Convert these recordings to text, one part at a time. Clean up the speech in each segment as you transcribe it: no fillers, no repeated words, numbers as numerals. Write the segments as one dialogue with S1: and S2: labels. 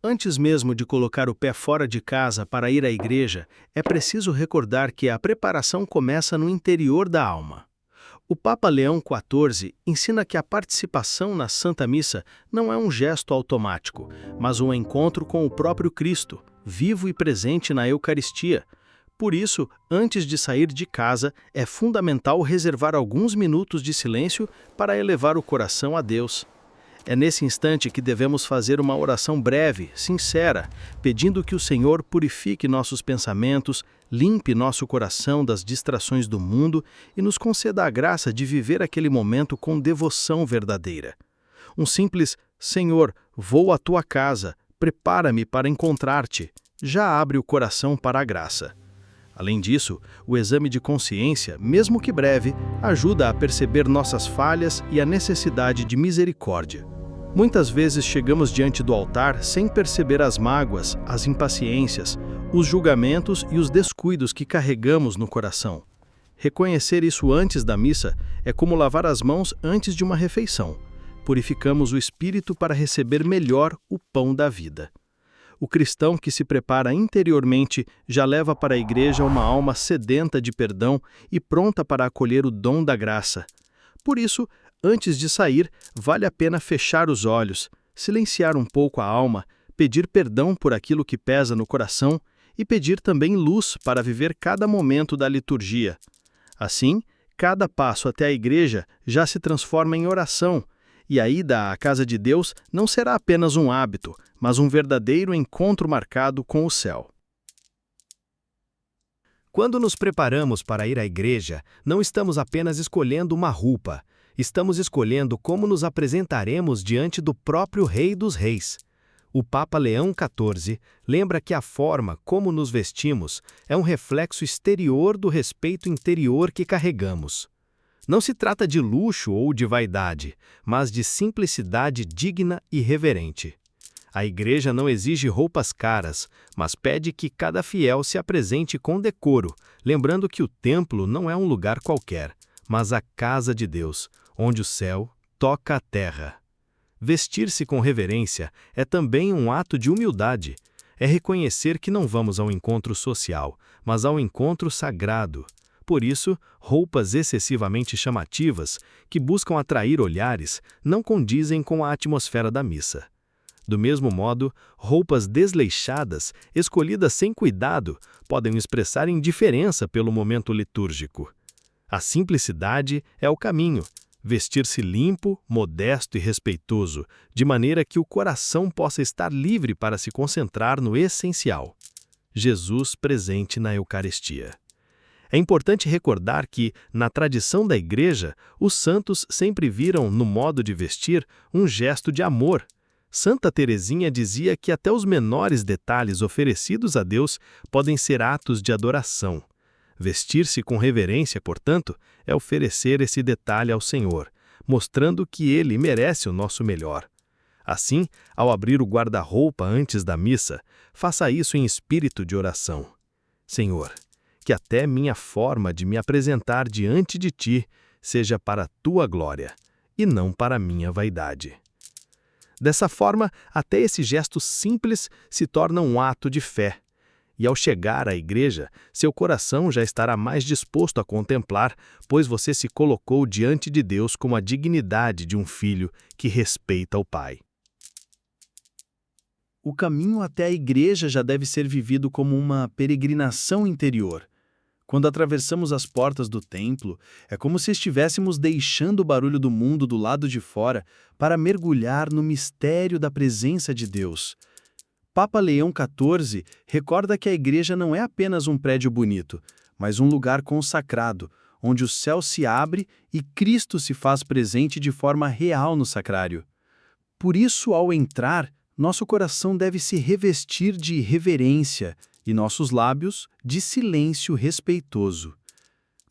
S1: Antes mesmo de colocar o pé fora de casa para ir à igreja, é preciso recordar que a preparação começa no interior da alma. O Papa Leão XIV ensina que a participação na Santa Missa não é um gesto automático, mas um encontro com o próprio Cristo, vivo e presente na Eucaristia. Por isso, antes de sair de casa, é fundamental reservar alguns minutos de silêncio para elevar o coração a Deus. É nesse instante que devemos fazer uma oração breve, sincera, pedindo que o Senhor purifique nossos pensamentos, limpe nosso coração das distrações do mundo e nos conceda a graça de viver aquele momento com devoção verdadeira. Um simples "Senhor, vou à tua casa, prepara-me para encontrar-te", já abre o coração para a graça. Além disso, o exame de consciência, mesmo que breve, ajuda a perceber nossas falhas e a necessidade de misericórdia. Muitas vezes chegamos diante do altar sem perceber as mágoas, as impaciências, os julgamentos e os descuidos que carregamos no coração. Reconhecer isso antes da missa é como lavar as mãos antes de uma refeição. Purificamos o espírito para receber melhor o pão da vida. O cristão que se prepara interiormente já leva para a igreja uma alma sedenta de perdão e pronta para acolher o dom da graça. Por isso, antes de sair, vale a pena fechar os olhos, silenciar um pouco a alma, pedir perdão por aquilo que pesa no coração e pedir também luz para viver cada momento da liturgia. Assim, cada passo até a igreja já se transforma em oração, e a ida à casa de Deus não será apenas um hábito, mas um verdadeiro encontro marcado com o céu.
S2: Quando nos preparamos para ir à igreja, não estamos apenas escolhendo uma roupa, estamos escolhendo como nos apresentaremos diante do próprio Rei dos Reis. O Papa Leão XIV lembra que a forma como nos vestimos é um reflexo exterior do respeito interior que carregamos. Não se trata de luxo ou de vaidade, mas de simplicidade digna e reverente. A igreja não exige roupas caras, mas pede que cada fiel se apresente com decoro, lembrando que o templo não é um lugar qualquer, mas a casa de Deus, onde o céu toca a terra. Vestir-se com reverência é também um ato de humildade. É reconhecer que não vamos ao encontro social, mas ao encontro sagrado. Por isso, roupas excessivamente chamativas, que buscam atrair olhares, não condizem com a atmosfera da missa. Do mesmo modo, roupas desleixadas, escolhidas sem cuidado, podem expressar indiferença pelo momento litúrgico. A simplicidade é o caminho. Vestir-se limpo, modesto e respeitoso, de maneira que o coração possa estar livre para se concentrar no essencial. Jesus presente na Eucaristia. É importante recordar que, na tradição da Igreja, os santos sempre viram no modo de vestir um gesto de amor. Santa Teresinha dizia que até os menores detalhes oferecidos a Deus podem ser atos de adoração. Vestir-se com reverência, portanto, é oferecer esse detalhe ao Senhor, mostrando que Ele merece o nosso melhor. Assim, ao abrir o guarda-roupa antes da missa, faça isso em espírito de oração. Senhor, que até minha forma de me apresentar diante de Ti seja para a Tua glória, e não para a minha vaidade. Dessa forma, até esse gesto simples se torna um ato de fé. E ao chegar à igreja, seu coração já estará mais disposto a contemplar, pois você se colocou diante de Deus com a dignidade de um filho que respeita o Pai.
S1: O caminho até a igreja já deve ser vivido como uma peregrinação interior. Quando atravessamos as portas do templo, é como se estivéssemos deixando o barulho do mundo do lado de fora para mergulhar no mistério da presença de Deus. Papa Leão XIV recorda que a igreja não é apenas um prédio bonito, mas um lugar consacrado, onde o céu se abre e Cristo se faz presente de forma real no sacrário. Por isso, ao entrar, nosso coração deve se revestir de reverência e nossos lábios de silêncio respeitoso.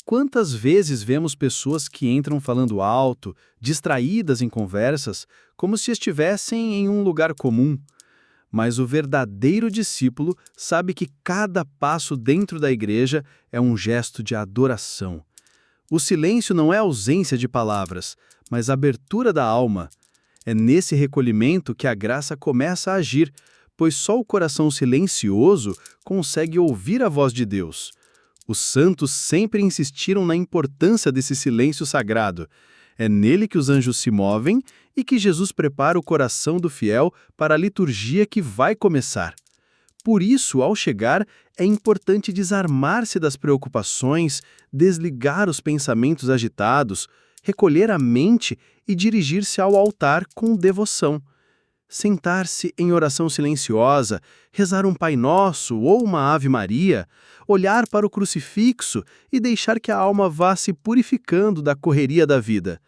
S1: Quantas vezes vemos pessoas que entram falando alto, distraídas em conversas, como se estivessem em um lugar comum? Mas o verdadeiro discípulo sabe que cada passo dentro da igreja é um gesto de adoração. O silêncio não é ausência de palavras, mas abertura da alma. É nesse recolhimento que a graça começa a agir,
S3: pois só o coração silencioso consegue ouvir a voz de Deus. Os santos sempre insistiram na importância desse silêncio sagrado. É nele que os anjos se movem e que Jesus prepara o coração do fiel para a liturgia que vai começar. Por isso, ao chegar, é importante desarmar-se das preocupações, desligar os pensamentos agitados, recolher a mente e dirigir-se ao altar com devoção. Sentar-se em oração silenciosa, rezar um Pai Nosso ou uma Ave Maria, olhar para o crucifixo e deixar que a alma vá se purificando da correria da vida.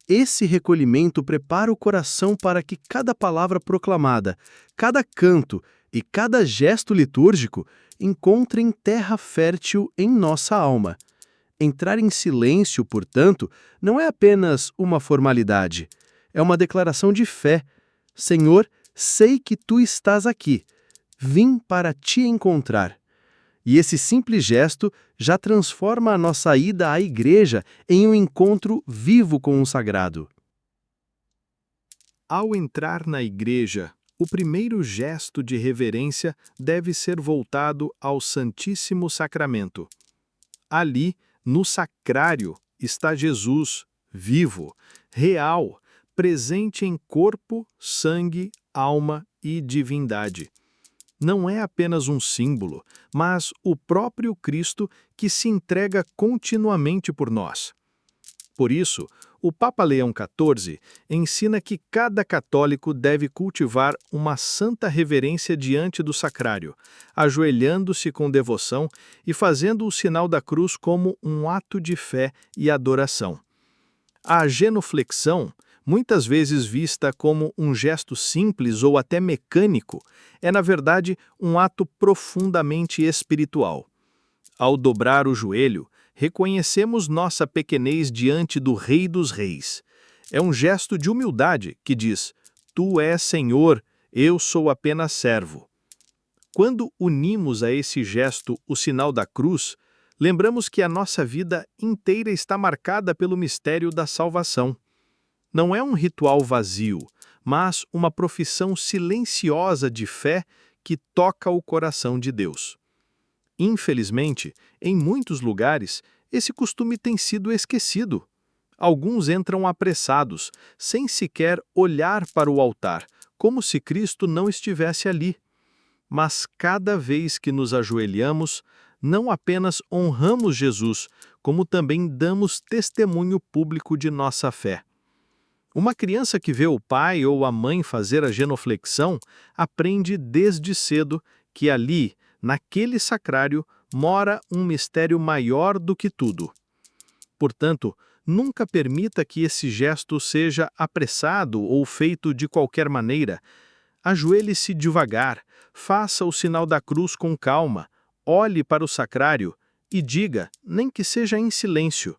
S3: Esse recolhimento prepara o coração para que cada palavra proclamada, cada canto e cada gesto litúrgico encontrem terra fértil em nossa alma. Entrar em silêncio, portanto, não é apenas uma formalidade, é uma declaração de fé. Senhor, sei que tu estás aqui. Vim para te encontrar. E esse simples gesto já transforma a nossa ida à igreja em um encontro vivo com o sagrado.
S2: Ao entrar na igreja, o primeiro gesto de reverência deve ser voltado ao Santíssimo Sacramento. Ali, no sacrário, está Jesus, vivo, real, presente em corpo, sangue, alma e divindade. Não é apenas um símbolo, mas o próprio Cristo que se entrega continuamente por nós. Por isso, o Papa Leão XIV ensina que cada católico deve cultivar uma santa reverência diante do sacrário, ajoelhando-se com devoção e fazendo o sinal da cruz como um ato de fé e adoração. A genuflexão, muitas vezes vista como um gesto simples ou até mecânico, é, na verdade, um ato profundamente espiritual. Ao dobrar o joelho, reconhecemos nossa pequenez diante do Rei dos Reis. É um gesto de humildade que diz: Tu és Senhor, eu sou apenas servo. Quando unimos a esse gesto o sinal da cruz, lembramos que a nossa vida inteira está marcada pelo mistério da salvação. Não é um ritual vazio, mas uma profissão silenciosa de fé que toca o coração de Deus. Infelizmente, em muitos lugares, esse costume tem sido esquecido. Alguns entram apressados, sem sequer olhar para o altar, como se Cristo não estivesse ali. Mas cada vez que nos ajoelhamos, não apenas honramos Jesus, como também damos testemunho público de nossa fé. Uma criança que vê o pai ou a mãe fazer a genuflexão aprende desde cedo que ali, naquele sacrário, mora um mistério maior do que tudo. Portanto, nunca permita que esse gesto seja apressado ou feito de qualquer maneira. Ajoelhe-se devagar, faça o sinal da cruz com calma, olhe para o sacrário e diga, nem que seja em silêncio: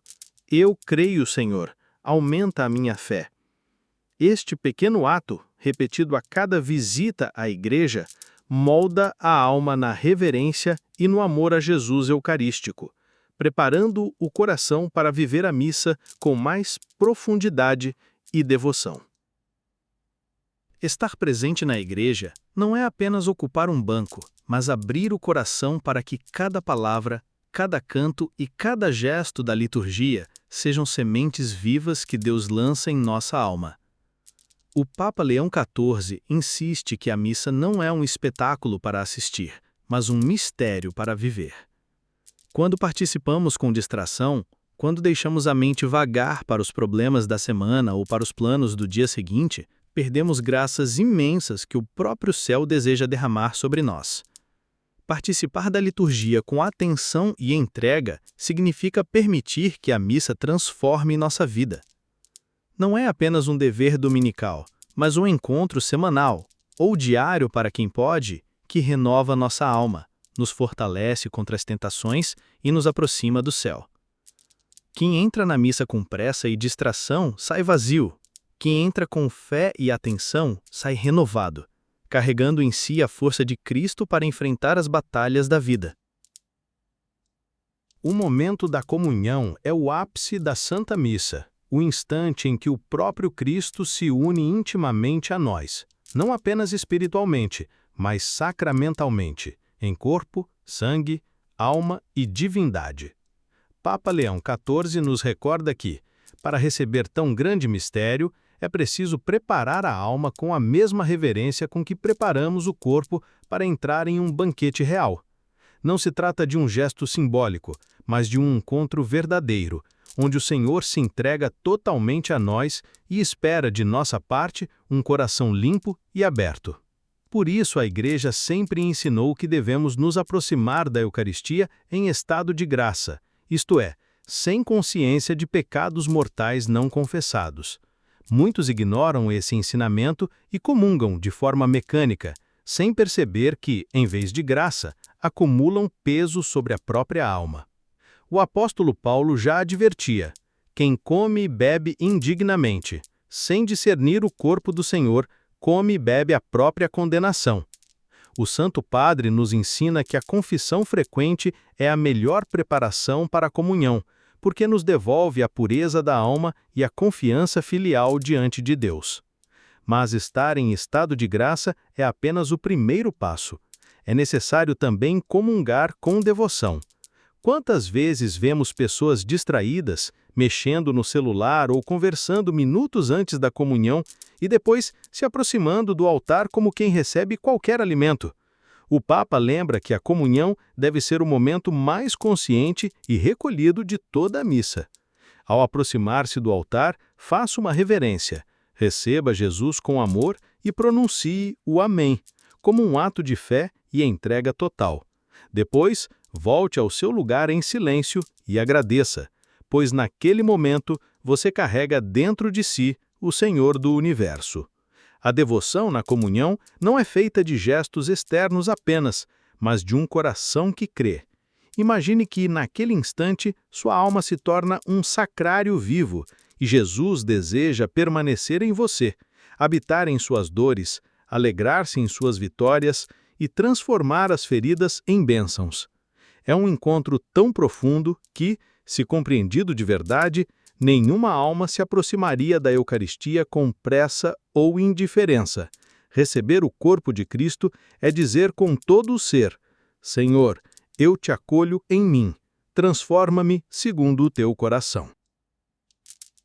S2: Eu creio, Senhor, aumenta a minha fé. Este pequeno ato, repetido a cada visita à igreja, molda a alma na reverência e no amor a Jesus Eucarístico, preparando o coração para viver a missa com mais profundidade e devoção. Estar presente na igreja não é apenas ocupar um banco, mas abrir o coração para que cada palavra, cada canto e cada gesto da liturgia sejam sementes vivas que Deus lança em nossa alma. O Papa Leão XIV insiste que a missa não é um espetáculo para assistir, mas um mistério para viver. Quando participamos com distração, quando deixamos a mente vagar para os problemas da semana ou para os planos do dia seguinte, perdemos graças imensas que o próprio céu deseja derramar sobre nós. Participar da liturgia com atenção e entrega significa permitir que a missa transforme nossa vida. Não é apenas um dever dominical, mas um encontro semanal, ou diário para quem pode, que renova nossa alma, nos fortalece contra as tentações e nos aproxima do céu. Quem entra na missa com pressa e distração sai vazio. Quem entra com fé e atenção sai renovado, carregando em si a força de Cristo para enfrentar as batalhas da vida. O momento da comunhão é o ápice da Santa Missa, o instante em que o próprio Cristo se une intimamente a nós, não apenas espiritualmente, mas sacramentalmente, em corpo, sangue, alma e divindade. Papa Leão XIV nos recorda que, para receber tão grande mistério, é preciso preparar a alma com a mesma reverência com que preparamos o corpo para entrar em um banquete real. Não se trata de um gesto simbólico, mas de um encontro verdadeiro, onde o Senhor se entrega totalmente a nós e espera de nossa parte um coração limpo e aberto. Por isso a Igreja sempre ensinou que devemos nos aproximar da Eucaristia em estado de graça, isto é, sem consciência de pecados mortais não confessados. Muitos ignoram esse ensinamento e comungam de forma mecânica, sem perceber que, em vez de graça, acumulam peso sobre a própria alma. O apóstolo Paulo já advertia: quem come e bebe indignamente, sem discernir o corpo do Senhor, come e bebe a própria condenação. O Santo Padre nos ensina que a confissão frequente é a melhor preparação para a comunhão, porque nos devolve a pureza da alma e a confiança filial diante de Deus. Mas estar em estado de graça é apenas o primeiro passo. É necessário também comungar com devoção. Quantas vezes vemos pessoas distraídas, mexendo no celular ou conversando minutos antes da comunhão e depois se aproximando do altar como quem recebe qualquer alimento? O Papa lembra que a comunhão deve ser o momento mais consciente e recolhido de toda a missa. Ao aproximar-se do altar, faça uma reverência, receba Jesus com amor e pronuncie o Amém, como um ato de fé e entrega total. Depois, volte ao seu lugar em silêncio e agradeça, pois naquele momento você carrega dentro de si o Senhor do Universo. A devoção na comunhão não é feita de gestos externos apenas, mas de um coração que crê. Imagine que, naquele instante, sua alma se torna um sacrário vivo e Jesus deseja permanecer em você, habitar em suas dores, alegrar-se em suas vitórias e transformar as feridas em bênçãos. É um encontro tão profundo que, se compreendido de verdade, nenhuma alma se aproximaria da Eucaristia com pressa ou indiferença. Receber o corpo de Cristo é dizer com todo o ser: Senhor, eu te acolho em mim, transforma-me segundo o teu coração.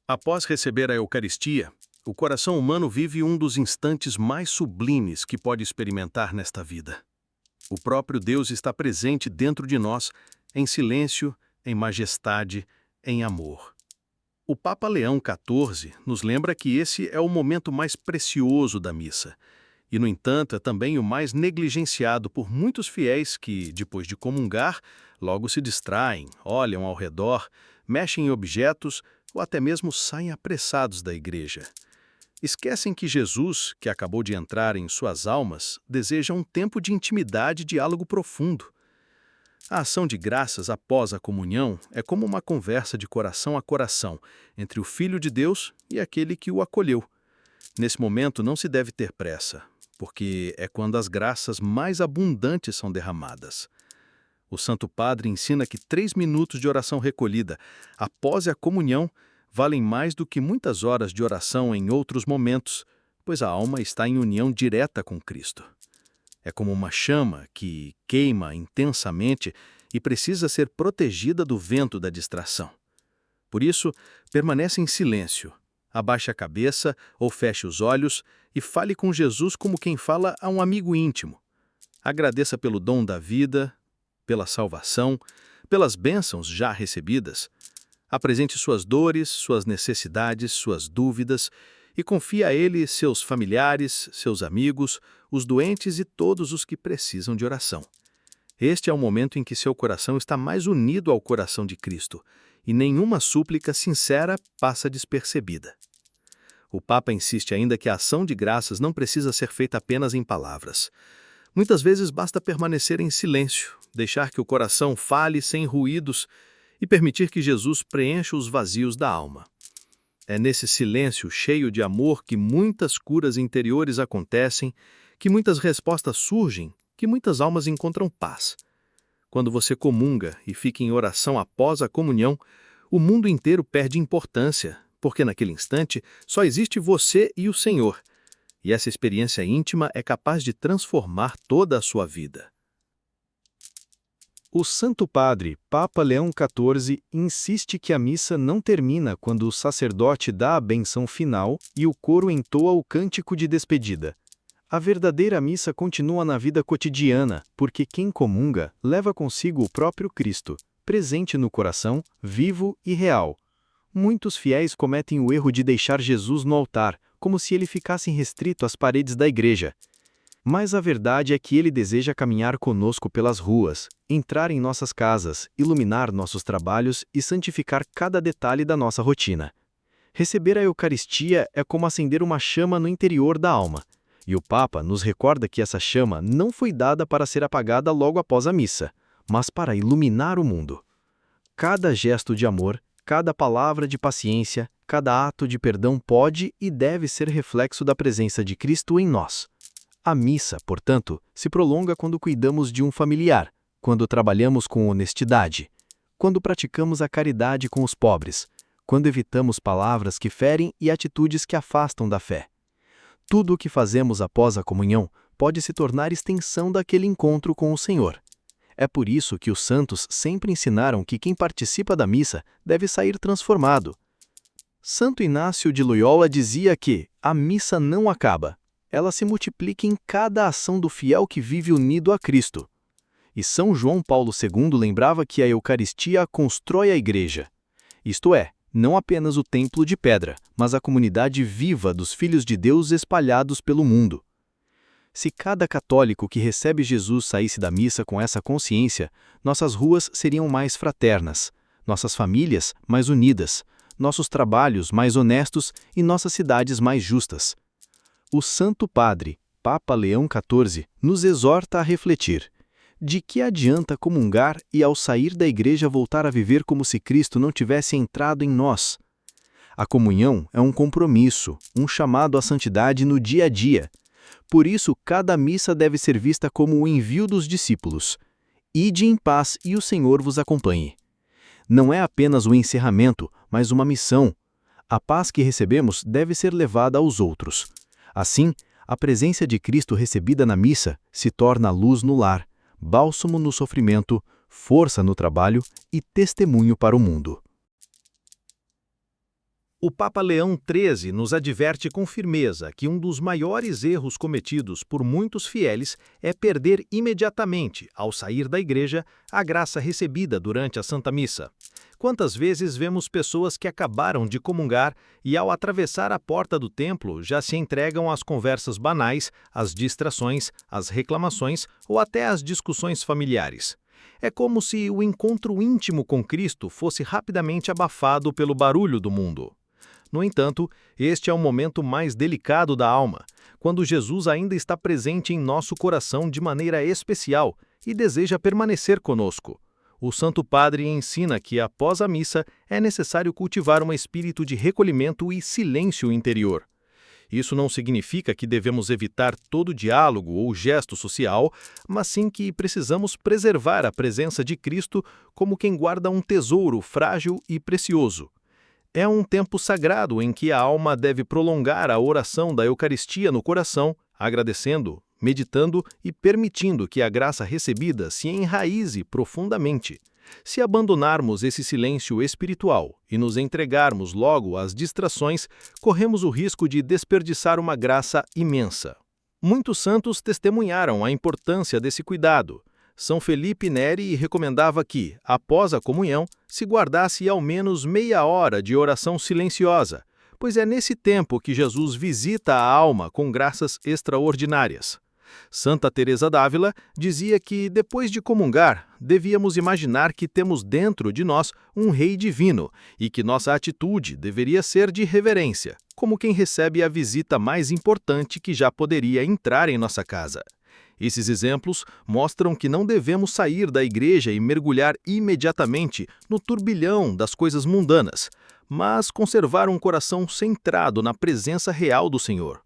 S1: Após receber a Eucaristia, o coração humano vive um dos instantes mais sublimes que pode experimentar nesta vida. O próprio Deus está presente dentro de nós, em silêncio, em majestade, em amor. O Papa Leão XIV nos lembra que esse é o momento mais precioso da missa, e, no entanto, é também o mais negligenciado por muitos fiéis que, depois de comungar, logo se distraem, olham ao redor, mexem em objetos ou até mesmo saem apressados da igreja. Esquecem que Jesus, que acabou de entrar em suas almas, deseja um tempo de intimidade e diálogo profundo. A ação de graças após a comunhão é como uma conversa de coração a coração entre o Filho de Deus e aquele que o acolheu. Nesse momento não se deve ter pressa, porque é quando as graças mais abundantes são derramadas. O Santo Padre ensina que 3 minutos de oração recolhida após a comunhão valem mais do que muitas horas de oração em outros momentos, pois a alma está em união direta com Cristo. É como uma chama que queima intensamente e precisa ser protegida do vento da distração. Por isso, permanece em silêncio, abaixe a cabeça ou feche os olhos e fale com Jesus como quem fala a um amigo íntimo. Agradeça pelo dom da vida, pela salvação, pelas bênçãos já recebidas. Apresente suas dores, suas necessidades, suas dúvidas e confie a Ele seus familiares, seus amigos, os doentes e todos os que precisam de oração. Este é o momento em que seu coração está mais unido ao coração de Cristo e nenhuma súplica sincera passa despercebida. O Papa insiste ainda que a ação de graças não precisa ser feita apenas em palavras. Muitas vezes basta permanecer em silêncio, deixar que o coração fale sem ruídos e permitir que Jesus preencha os vazios da alma. É nesse silêncio cheio de amor que muitas curas interiores acontecem, que muitas respostas surgem, que muitas almas encontram paz. Quando você comunga e fica em oração após a comunhão, o mundo inteiro perde importância, porque naquele instante só existe você e o Senhor. e essa experiência íntima é capaz de transformar toda a sua vida.
S2: O Santo Padre, Papa Leão XIV, insiste que a missa não termina quando o sacerdote dá a bênção final e o coro entoa o cântico de despedida. A verdadeira missa continua na vida cotidiana, porque quem comunga leva consigo o próprio Cristo, presente no coração, vivo e real. Muitos fiéis cometem o erro de deixar Jesus no altar, como se ele ficasse restrito às paredes da igreja. Mas a verdade é que ele deseja caminhar conosco pelas ruas, entrar em nossas casas, iluminar nossos trabalhos e santificar cada detalhe da nossa rotina. Receber a Eucaristia é como acender uma chama no interior da alma. E o Papa nos recorda que essa chama não foi dada para ser apagada logo após a missa, mas para iluminar o mundo. Cada gesto de amor, cada palavra de paciência, cada ato de perdão pode e deve ser reflexo da presença de Cristo em nós. A missa, portanto, se prolonga quando cuidamos de um familiar, quando trabalhamos com honestidade, quando praticamos a caridade com os pobres, quando evitamos palavras que ferem e atitudes que afastam da fé. Tudo o que fazemos após a comunhão pode se tornar extensão daquele encontro com o Senhor. É por isso que os santos sempre ensinaram que quem participa da missa deve sair transformado. Santo Inácio de Loyola dizia que a missa não acaba, ela se multiplica em cada ação do fiel que vive unido a Cristo. E São João Paulo II lembrava que a Eucaristia constrói a Igreja. Isto é, não apenas o templo de pedra, mas a comunidade viva dos filhos de Deus espalhados pelo mundo. Se cada católico que recebe Jesus saísse da missa com essa consciência, nossas ruas seriam mais fraternas, nossas famílias mais unidas, nossos trabalhos mais honestos e nossas cidades mais justas. O Santo Padre, Papa Leão XIV, nos exorta a refletir. De que adianta comungar e ao sair da igreja voltar a viver como se Cristo não tivesse entrado em nós? A comunhão é um compromisso, um chamado à santidade no dia a dia. Por isso, cada missa deve ser vista como o envio dos discípulos. Ide em paz e o Senhor vos acompanhe. Não é apenas o encerramento, mas uma missão. A paz que recebemos deve ser levada aos outros. Assim, a presença de Cristo recebida na missa se torna luz no lar, bálsamo no sofrimento, força no trabalho e testemunho para o mundo.
S1: O Papa Leão XIII nos adverte com firmeza que um dos maiores erros cometidos por muitos fieles é perder imediatamente, ao sair da igreja, a graça recebida durante a Santa Missa. Quantas vezes vemos pessoas que acabaram de comungar e, ao atravessar a porta do templo, já se entregam às conversas banais, às distrações, às reclamações ou até às discussões familiares. É como se o encontro íntimo com Cristo fosse rapidamente abafado pelo barulho do mundo. No entanto, este é o momento mais delicado da alma, quando Jesus ainda está presente em nosso coração de maneira especial e deseja permanecer conosco. O Santo Padre ensina que, após a missa, é necessário cultivar um espírito de recolhimento e silêncio interior. Isso não significa que devemos evitar todo diálogo ou gesto social, mas sim que precisamos preservar a presença de Cristo como quem guarda um tesouro frágil e precioso. É um tempo sagrado em que a alma deve prolongar a oração da Eucaristia no coração, agradecendo, meditando e permitindo que a graça recebida se enraize profundamente. Se abandonarmos esse silêncio espiritual e nos entregarmos logo às distrações, corremos o risco de desperdiçar uma graça imensa. Muitos santos testemunharam a importância desse cuidado. São Felipe Neri recomendava que, após a comunhão, se guardasse ao menos meia hora de oração silenciosa, pois é nesse tempo que Jesus visita a alma com graças extraordinárias. Santa Teresa d'Ávila dizia que, depois de comungar, devíamos imaginar que temos dentro de nós um rei divino e que nossa atitude deveria ser de reverência, como quem recebe a visita mais importante que já poderia entrar em nossa casa. Esses exemplos mostram que não devemos sair da igreja e mergulhar imediatamente no turbilhão das coisas mundanas, mas conservar um coração centrado na presença real do Senhor.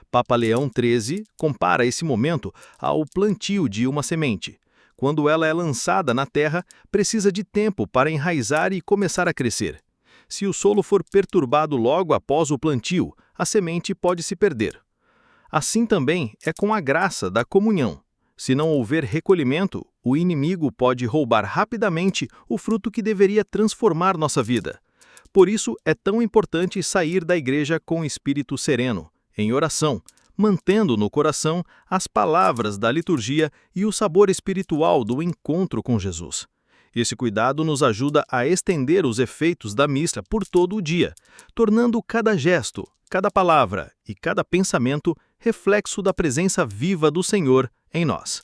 S1: Papa Leão XIII compara esse momento ao plantio de uma semente. Quando ela é lançada na terra, precisa de tempo para enraizar e começar a crescer. Se o solo for perturbado logo após o plantio, a semente pode se perder.
S2: Assim também é com a graça da comunhão. Se não houver recolhimento, o inimigo pode roubar rapidamente o fruto que deveria transformar nossa vida. Por isso é tão importante sair da igreja com espírito sereno, em oração, mantendo no coração as palavras da liturgia e o sabor espiritual do encontro com Jesus. Esse cuidado nos ajuda a estender os efeitos da missa por todo o dia, tornando cada gesto, cada palavra e cada pensamento reflexo da presença viva do Senhor em nós.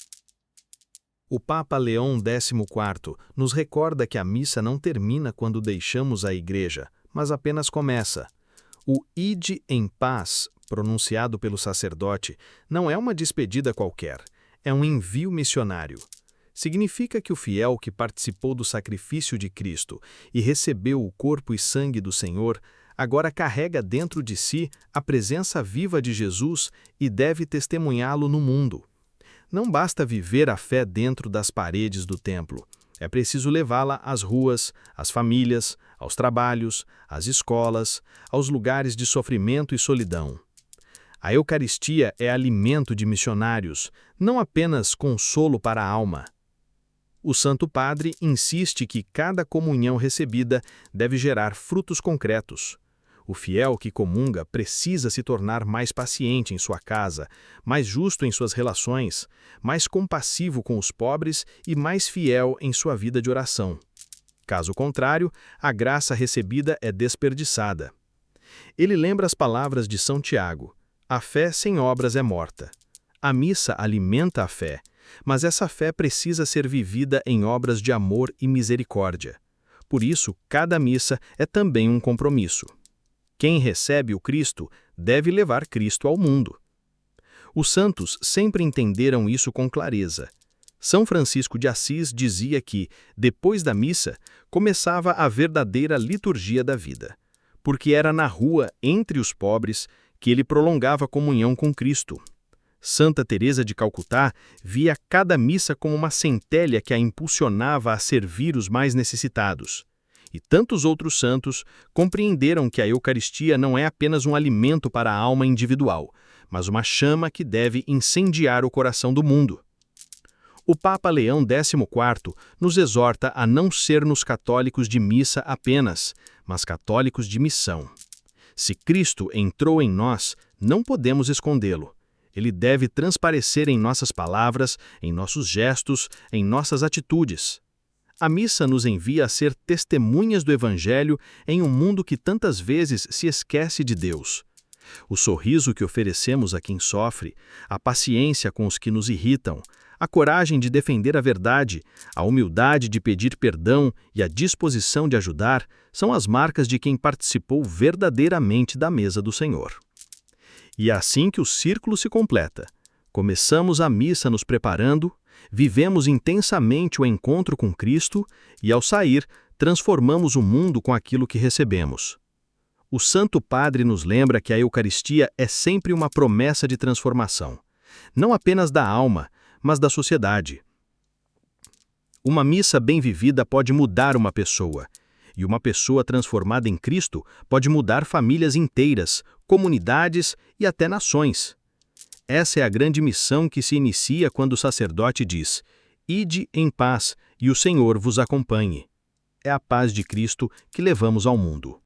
S2: O Papa Leão XIV nos recorda que a missa não termina quando deixamos a igreja, mas apenas começa. O Ide em paz, pronunciado pelo sacerdote, não é uma despedida qualquer, é um envio missionário. Significa que o fiel que participou do sacrifício de Cristo e recebeu o corpo e sangue do Senhor, agora carrega dentro de si a presença viva de Jesus e deve testemunhá-lo no mundo. Não basta viver a fé dentro das paredes do templo. É preciso levá-la às ruas, às famílias, aos trabalhos, às escolas, aos lugares de sofrimento e solidão. A Eucaristia é alimento de missionários, não apenas consolo para a alma. O Santo Padre insiste que cada comunhão recebida deve gerar frutos concretos. O fiel que comunga precisa se tornar mais paciente em sua casa, mais justo em suas relações, mais compassivo com os pobres e mais fiel em sua vida de oração. Caso contrário, a graça recebida é desperdiçada. Ele lembra as palavras de São Tiago: a fé sem obras é morta. A missa alimenta a fé, mas essa fé precisa ser vivida em obras de amor e misericórdia. Por isso, cada missa é também um compromisso. Quem recebe o Cristo deve levar Cristo ao mundo. Os santos sempre entenderam isso com clareza. São Francisco de Assis dizia que, depois da missa, começava a verdadeira liturgia da vida, porque era na rua, entre os pobres, que ele prolongava a comunhão com Cristo. Santa Teresa de Calcutá via cada missa como uma centelha que a impulsionava a servir os mais necessitados. E tantos outros santos compreenderam que a Eucaristia não é apenas um alimento para a alma individual, mas uma chama que deve incendiar o coração do mundo. O Papa Leão XIV nos exorta a não sermos católicos de missa apenas, mas católicos de missão. Se Cristo entrou em nós, não podemos escondê-lo. Ele deve transparecer em nossas palavras, em nossos gestos, em nossas atitudes. A missa nos envia a ser testemunhas do Evangelho em um mundo que tantas vezes se esquece de Deus. O sorriso que oferecemos a quem sofre, a paciência com os que nos irritam, a coragem de defender a verdade, a humildade de pedir perdão e a disposição de ajudar são as marcas de quem participou verdadeiramente da mesa do Senhor. E é assim que o círculo se completa. Começamos a missa nos preparando, vivemos intensamente o encontro com Cristo e, ao sair, transformamos o mundo com aquilo que recebemos. O Santo Padre nos lembra que a Eucaristia é sempre uma promessa de transformação, não apenas da alma, mas da sociedade. Uma missa bem vivida pode mudar uma pessoa, e uma pessoa transformada em Cristo pode mudar famílias inteiras, comunidades e até nações. Essa é a grande missão que se inicia quando o sacerdote diz: Ide em paz e o Senhor vos acompanhe. É a paz de Cristo que levamos ao mundo.